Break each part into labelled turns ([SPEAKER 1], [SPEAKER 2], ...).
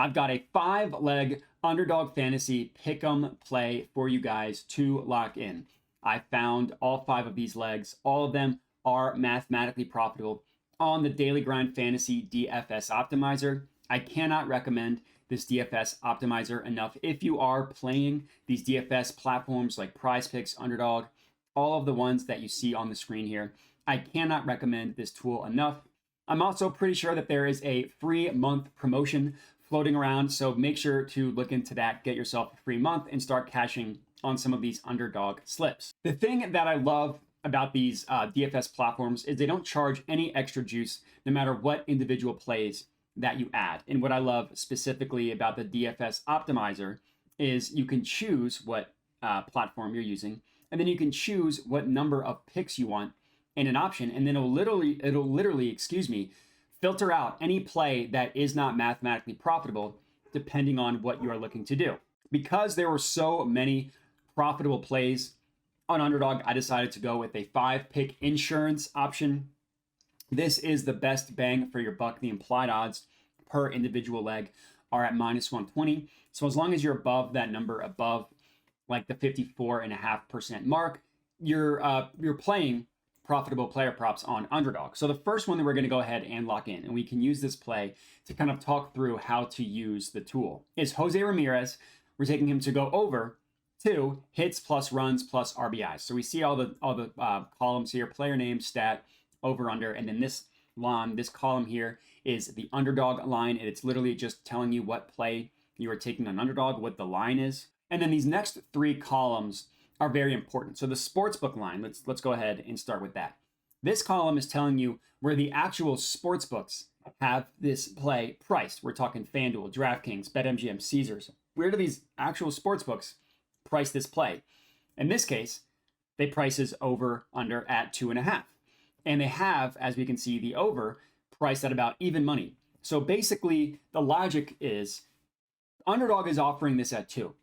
[SPEAKER 1] I've got a 5-leg underdog fantasy pick'em play for you guys to lock in. I found all 5 of these legs. All of them are mathematically profitable on the Daily Grind Fantasy DFS Optimizer. I cannot recommend this DFS optimizer enough. If you are playing these DFS platforms like Prizepicks, Underdog, all of the ones that you see on the screen here, I cannot recommend this tool enough. I'm also pretty sure that there is a free month promotion floating around, so make sure to look into that, get yourself a free month, and start cashing on some of these underdog slips. The thing that I love about these DFS platforms is they don't charge any extra juice no matter what individual plays that you add. And what I love specifically about the DFS optimizer is you can choose what platform you're using, and then you can choose what number of picks you want in an option, and then it'll literally, filter out any play that is not mathematically profitable depending on what you are looking to do. Because there were so many profitable plays on Underdog, I decided to go with a 5-pick insurance option. This is the best bang for your buck. The implied odds per individual leg are at -120. So as long as you're above that number, above like the 54.5% mark, you're playing profitable player props on Underdog. So the first one that we're going to go ahead and lock in, and we can use this play to kind of talk through how to use the tool, is Jose Ramirez. We're taking him to go over 2 hits plus runs plus RBIs. So we see all the columns here: player name, stat, over, under, and then this column here is the Underdog line, and it's literally just telling you what play you are taking on Underdog, what the line is. And then these next 3 columns are very important. So the sportsbook line, let's go ahead and start with that. This column is telling you where the actual sportsbooks have this play priced. We're talking FanDuel, DraftKings, BetMGM, Caesars. Where do these actual sportsbooks price this play? In this case, they prices over under at 2.5. And they have, as we can see, the over priced at about even money. So basically, the logic is Underdog is offering this at 2.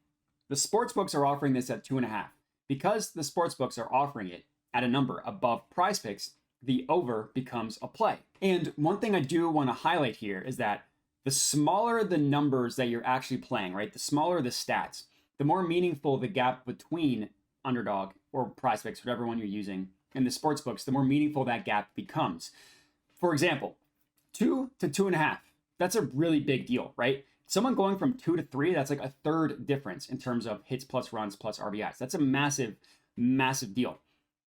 [SPEAKER 1] The sportsbooks are offering this at 2.5. Because the sportsbooks are offering it at a number above Prizepicks, the over becomes a play. And one thing I do want to highlight here is that the smaller the numbers that you're actually playing, right? The smaller the stats, the more meaningful the gap between Underdog or Prizepicks, whatever one you're using, and the sportsbooks, the more meaningful that gap becomes. For example, 2 to 2.5. That's a really big deal, right? Someone going from 2 to 3, that's like a third difference in terms of hits plus runs plus RBIs. That's a massive, massive deal.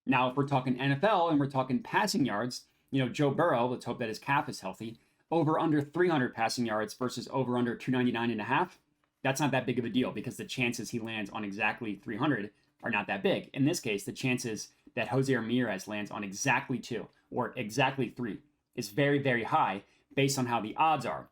[SPEAKER 1] Now, if we're talking NFL and we're talking passing yards, Joe Burrow, let's hope that his calf is healthy, over under 300 passing yards versus over under 299.5. That's not that big of a deal because the chances he lands on exactly 300 are not that big. In this case, the chances that Jose Ramirez lands on exactly 2 or exactly 3 is very, very high based on how the odds are.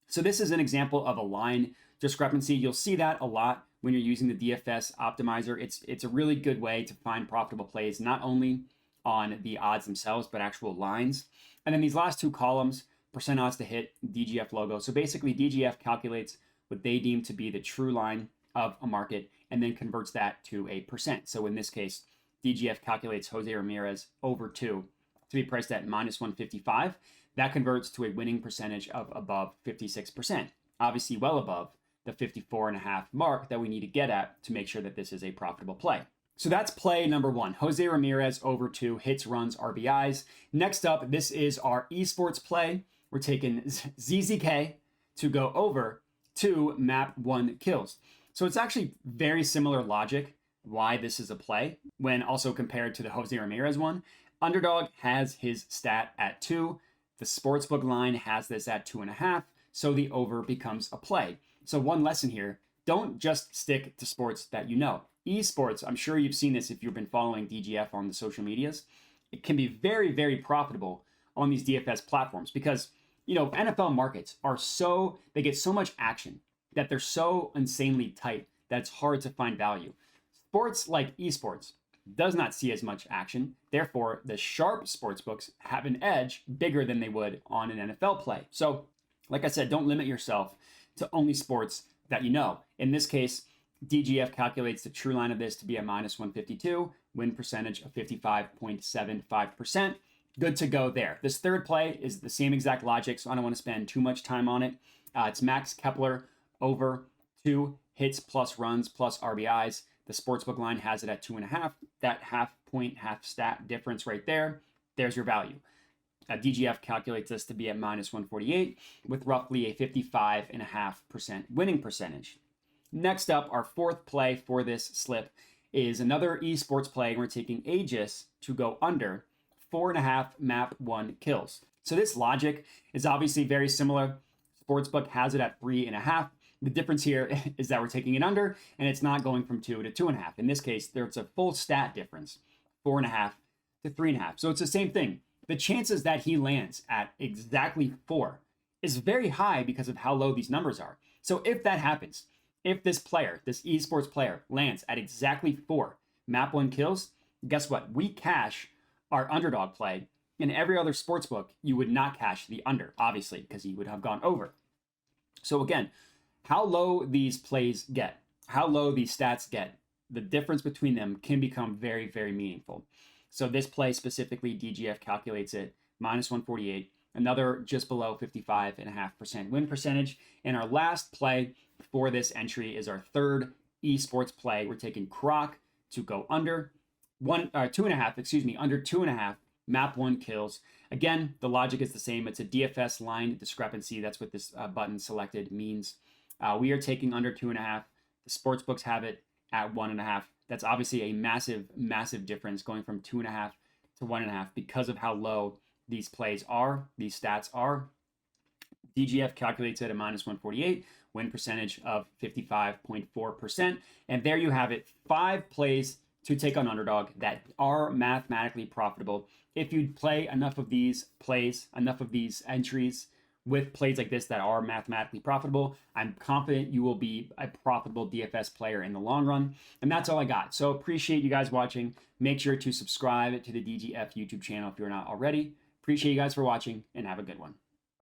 [SPEAKER 1] So this is an example of a line discrepancy. You'll see that a lot when you're using the DFS optimizer. It's a really good way to find profitable plays, not only on the odds themselves, but actual lines. And then these last 2 columns, percent odds to hit, DGF logo. So basically DGF calculates what they deem to be the true line of a market and then converts that to a percent. So in this case, DGF calculates Jose Ramirez over 2 to be priced at -155. That converts to a winning percentage of above 56%, obviously well above the 54.5 mark that we need to get at to make sure that this is a profitable play. So that's play number 1, Jose Ramirez over 2 hits, runs, RBIs. Next up, this is our esports play. We're taking ZZK to go over 2 map 1 kills. So it's actually very similar logic why this is a play when also compared to the Jose Ramirez one. Underdog has his stat at 2. The sportsbook line has this at 2.5, so the over becomes a play. So one lesson here, don't just stick to sports that you know. Esports, I'm sure you've seen this if you've been following DGF on the social medias. It can be very, very profitable on these DFS platforms because, NFL markets are they get so much action that they're so insanely tight that it's hard to find value. Sports like esports does not see as much action. Therefore, the sharp sportsbooks have an edge bigger than they would on an NFL play. So, like I said, don't limit yourself to only sports that you know. In this case, DGF calculates the true line of this to be a -152, win percentage of 55.75%. Good to go there. This third play is the same exact logic, so I don't want to spend too much time on it. It's Max Kepler over 2 hits plus runs plus RBIs. The sportsbook line has it at 2.5. That half point, half stat difference right there, there's your value. DGF calculates this to be at minus 148 with roughly a 55.5% winning percentage. Next up, our fourth play for this slip is another esports play. We're taking Aegis to go under 4.5 map 1 kills. So this logic is obviously very similar. Sportsbook has it at 3.5. The difference here is that we're taking it under, and it's not going from 2 to 2.5. In this case, there's a full stat difference, 4.5 to 3.5. So it's the same thing. The chances that he lands at exactly 4 is very high because of how low these numbers are. So if that happens, if this player, this esports player, lands at exactly 4 map 1 kills, guess what? We cash our underdog play. In every other sportsbook, you would not cash the under, obviously, because you would have gone over. So again, how low these plays get, how low these stats get, the difference between them can become very, very meaningful. So this play specifically, DGF calculates it minus 148, another just below 55.5% win percentage. And our last play for this entry is our third esports play. We're taking Croc to go under 2.5, under 2.5 map 1 kills. Again, the logic is the same. It's a DFS line discrepancy. That's what this button selected means. We are taking under 2.5. The sports books have it at 1.5. That's obviously a massive, massive difference going from 2.5 to 1.5 because of how low these plays are, these stats are. DGF calculates it at minus 148, win percentage of 55.4%. And there you have it, 5 plays to take on underdog that are mathematically profitable. If you play enough of these plays, enough of these entries with plays like this that are mathematically profitable, I'm confident you will be a profitable DFS player in the long run. And that's all I got. So appreciate you guys watching. Make sure to subscribe to the DGF YouTube channel if you're not already. Appreciate you guys for watching and have a good one.